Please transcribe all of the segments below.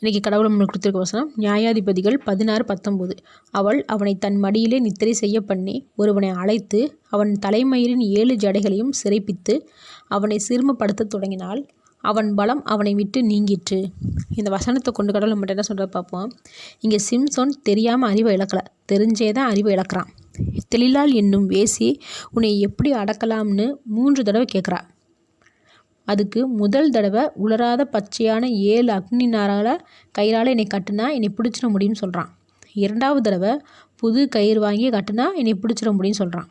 இன்றைக்கி கடவுள் நம்மளுக்கு கொடுத்துருக்க வசனம் நியாயாதிபதிகள் 16:19. அவள் அவனை தன் மடியிலே நித்திரை செய்ய பண்ணி ஒருவனை அழைத்து அவன் தலைமயிரின் 7 ஜடைகளையும் சிறைப்பித்து அவனை சிறுமப்படுத்த தொடங்கினாள். அவன் பலம் அவனை விட்டு நீங்கிற்று. இந்த வசனத்தை கொண்டு கடவுள் நம்மகிட்ட என்ன சொல்கிறத பார்ப்போம். இங்கே சிம்சோன் தெரியாமல் அறிவை இழக்கலை, தெரிஞ்சே தான் அறிவை இழக்கிறான். தெளிலால் என்னும் வேசி உன்னை எப்படி அடக்கலாம்னு 3 தடவை கேட்குறா. அதுக்கு முதல் தடவை உலராத பச்சையான 7 அக்னி நாரால் கயிறால் என்னை கட்டுனா என்னை பிடிச்சிட முடியும்னு சொல்கிறான். 2வது தடவை புது கயிறு வாங்கி கட்டுனா என்னை பிடிச்சிட முடியும்னு சொல்கிறான்.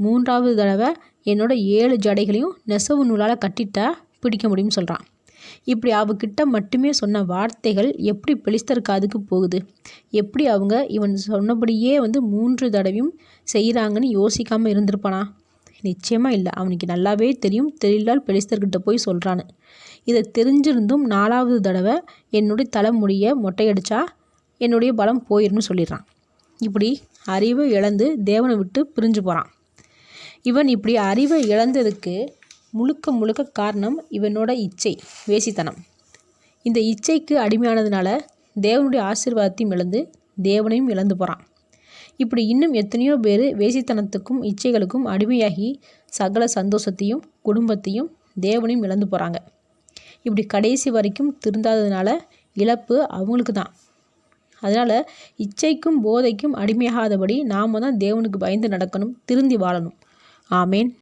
3வது தடவை என்னோட 7 ஜடைகளையும் நெசவு நூலால் கட்டிட்டா பிடிக்க முடியும்னு சொல்கிறான். இப்படி அவகிட்ட மட்டுமே சொன்ன வார்த்தைகள் எப்படி பெலிஸ்தர் காதுக்கு போகுது? எப்படி அவங்க இவன் சொன்னபடியே 3 தடவையும் செய்கிறாங்கன்னு யோசிக்காமல் இருந்திருப்பானா? நிச்சயமாக இல்லை. அவனுக்கு நல்லாவே தெரியும் தெளிலால் பெலிஸ்தர்கிட்ட போய் சொல்கிறான்னு. இதை தெரிஞ்சிருந்தும் 4வது தடவை என்னுடைய தலைமுடியை மொட்டையடிச்சா என்னுடைய பலம் போயிடும்னு சொல்லிடுறான். இப்படி அறிவை இழந்து தேவனை விட்டு பிரிஞ்சு போகிறான். இவன் இப்படி அறிவை இழந்ததுக்கு முழுக்க காரணம் இவனோட இச்சை, வேசித்தனம். இந்த இச்சைக்கு அடிமையானதுனால தேவனுடைய ஆசீர்வாதத்தையும் இழந்து தேவனையும் இழந்து போகிறான். இப்படி இன்னும் எத்தனையோ பேர் வேசித்தனத்துக்கும் இச்சைகளுக்கும் அடிமையாகி சகல சந்தோஷத்தையும் குடும்பத்தையும் தேவனையும் இழந்து போகிறாங்க. இப்படி கடைசி வரைக்கும் திருந்தாததுனால இழப்பு அவங்களுக்கு தான். அதனால் இச்சைக்கும் போதைக்கும் அடிமையாகாதபடி நாம் தான் தேவனுக்கு பயந்து நடக்கணும், திருந்தி வாழணும். ஆமேன்.